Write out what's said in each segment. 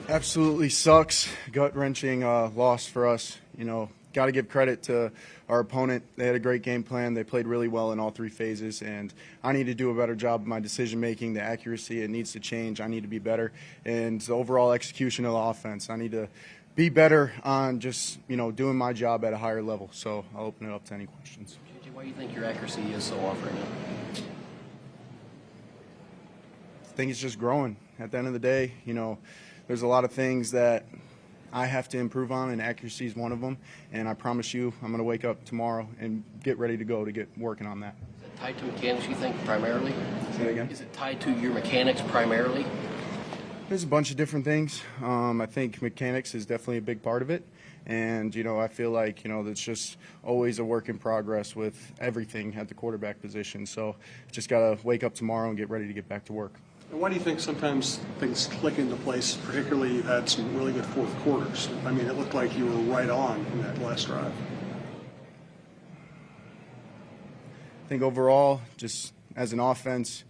Absolutely sucks. Gut-wrenching loss for us. Got to give credit to our opponent. They had a great game plan. They played really well in all three phases, and I need to do a better job of my decision-making. The accuracy, it needs to change. I need to be better. And the overall execution of the offense, I need to be better on just, doing my job at a higher level. So I'll open it up to any questions. JJ, why do you think your accuracy is so off right now? I think it's just growing. At the end of the day, there's a lot of things that I have to improve on, and accuracy is one of them. And I promise you, I'm going to wake up tomorrow and get ready to go to get working on that. Is it tied to mechanics, you think, primarily? Say that again? Is it tied to your mechanics primarily? There's a bunch of different things. I think mechanics is definitely a big part of it. And, I feel like, that's just always a work in progress with everything at the quarterback position. So just got to wake up tomorrow and get ready to get back to work. And why do you think sometimes things click into place, particularly you've had some really good fourth quarters? I mean, it looked like you were right on in that last drive. I think overall, just as an offense,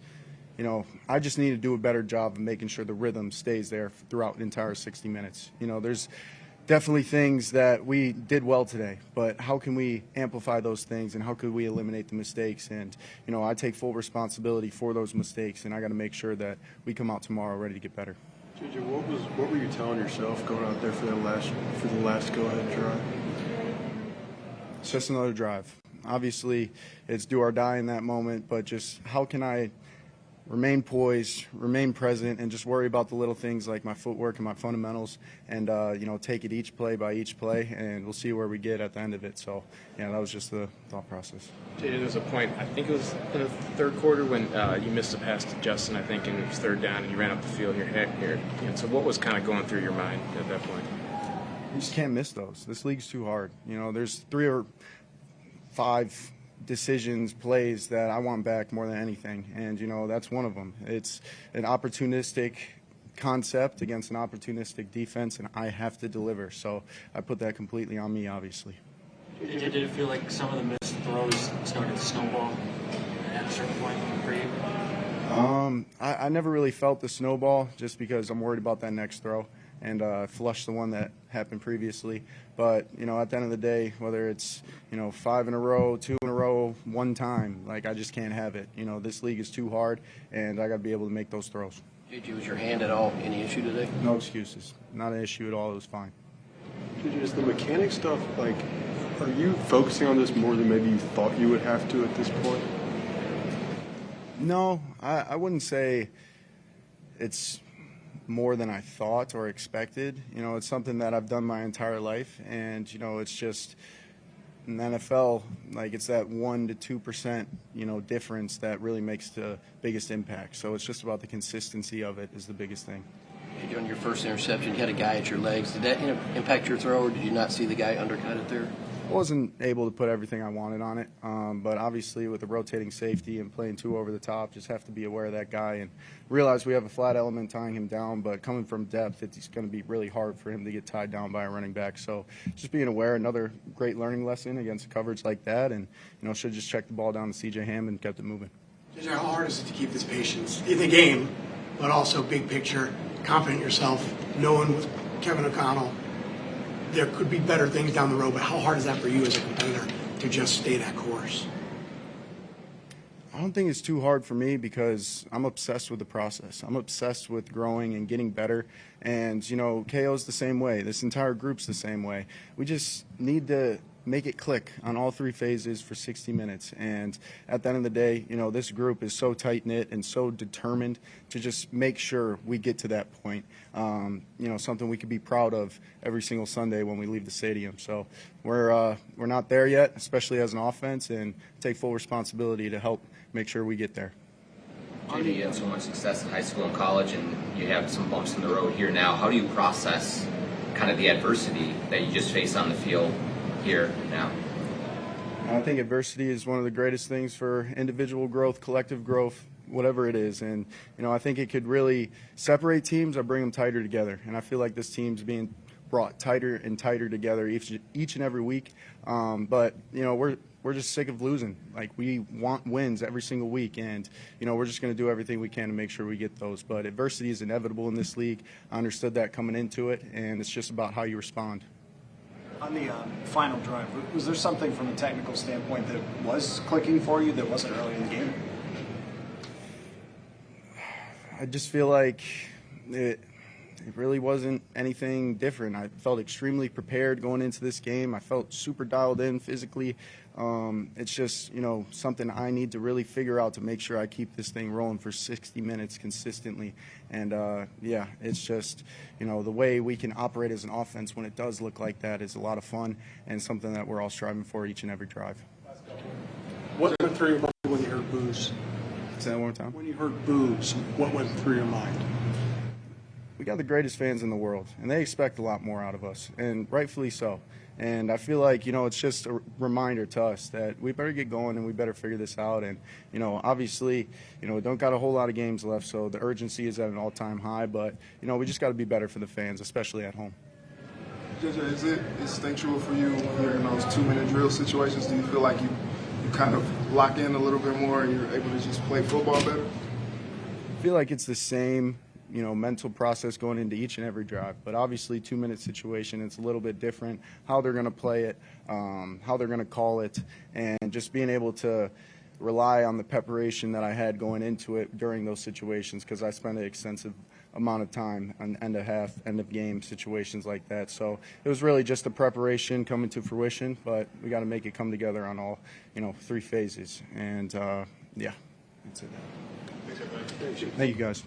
I just need to do a better job of making sure the rhythm stays there throughout the entire 60 minutes. There's definitely things that we did well today, but how can we amplify those things, and how could we eliminate the mistakes? And, I take full responsibility for those mistakes, and I got to make sure that we come out tomorrow ready to get better. JJ, what were you telling yourself going out there for the last go-ahead drive? It's just another drive. Obviously, it's do or die in that moment, but just how can I remain poised, remain present, and just worry about the little things like my footwork and my fundamentals, and take it each play by each play, and we'll see where we get at the end of it. So, that was just the thought process. JJ, there was a point, I think it was in the third quarter, when you missed a pass to Justin, I think, and it was third down, and you ran up the field here. And so what was kind of going through your mind at that point? You just can't miss those. This league's too hard. There's 3 or 5 decisions, plays that I want back more than anything, and that's one of them. It's an opportunistic concept against an opportunistic defense, and I have to deliver. So I put that completely on me, obviously. Did it feel like some of the missed throws started to snowball at a certain point for you? I never really felt the snowball, just because I'm worried about that next throw, and flush the one that happened previously. But, at the end of the day, whether it's, 5 in a row, 2 in a row, 1 time, I just can't have it. This league is too hard, and I got to be able to make those throws. JJ, was your hand at all any issue today? No excuses. Not an issue at all. It was fine. JJ, is the mechanic stuff, are you focusing on this more than maybe you thought you would have to at this point? No, I wouldn't say it's more than I thought or expected. It's something that I've done my entire life, and it's just in the NFL, it's that 1% to 2% difference that really makes the biggest impact. So it's just about the consistency of it is the biggest thing. JJ, on your first interception, you had a guy at your legs. Did that impact your throw, or did you not see the guy undercut it there? I wasn't able to put everything I wanted on it, but obviously with the rotating safety and playing 2 over the top, just have to be aware of that guy and realize we have a flat element tying him down, but coming from depth, it's going to be really hard for him to get tied down by a running back. So just being aware, another great learning lesson against coverage like that, and should just check the ball down to C.J. Ham and kept it moving. How hard is it to keep this patience in the game, but also big picture, confident in yourself, knowing with Kevin O'Connell, there could be better things down the road, but how hard is that for you as a competitor to just stay that course? I don't think it's too hard for me, because I'm obsessed with the process. I'm obsessed with growing and getting better. And, KO's the same way. This entire group's the same way. We just need to make it click on all 3 phases for 60 minutes. And at the end of the day, this group is so tight-knit and so determined to just make sure we get to that point. Something we could be proud of every single Sunday when we leave the stadium. So we're not there yet, especially as an offense, and take full responsibility to help make sure we get there. JJ, you had so much success in high school and college, and you have some bumps in the road here now. How do you process kind of the adversity that you just face on the field here now? I think adversity is one of the greatest things for individual growth, collective growth, whatever it is. And, I think it could really separate teams or bring them tighter together. And I feel like this team's being brought tighter and tighter together each and every week. But, we're we're just sick of losing. Like, we want wins every single week, and we're just going to do everything we can to make sure we get those. But adversity is inevitable in this league. I understood that coming into it, and it's just about how you respond. On the final drive, was there something from a technical standpoint that was clicking for you that wasn't early in the game? I just feel like it really wasn't anything different. I felt extremely prepared going into this game. I felt super dialed in physically. It's just, something I need to really figure out to make sure I keep this thing rolling for 60 minutes consistently. And, it's just, the way we can operate as an offense when it does look like that is a lot of fun and something that we're all striving for each and every drive. What went through your mind when you heard boos? Say that one more time. When you heard boos, what went through your mind? We got the greatest fans in the world, and they expect a lot more out of us, and rightfully so. And I feel like, it's just a reminder to us that we better get going and we better figure this out. And, obviously, we don't got a whole lot of games left, so the urgency is at an all-time high. But, we just got to be better for the fans, especially at home. JJ, is it instinctual for you when you're in those 2-minute drill situations? Do you feel like you kind of lock in a little bit more and you're able to just play football better? I feel like it's the same mental process going into each and every drive. But obviously, 2-minute situation, it's a little bit different. How they're going to play it, how they're going to call it, and just being able to rely on the preparation that I had going into it during those situations, because I spent an extensive amount of time on end of half, end of game situations like that. So it was really just the preparation coming to fruition, but we got to make it come together on all 3 phases. And that's it. Thank you, guys.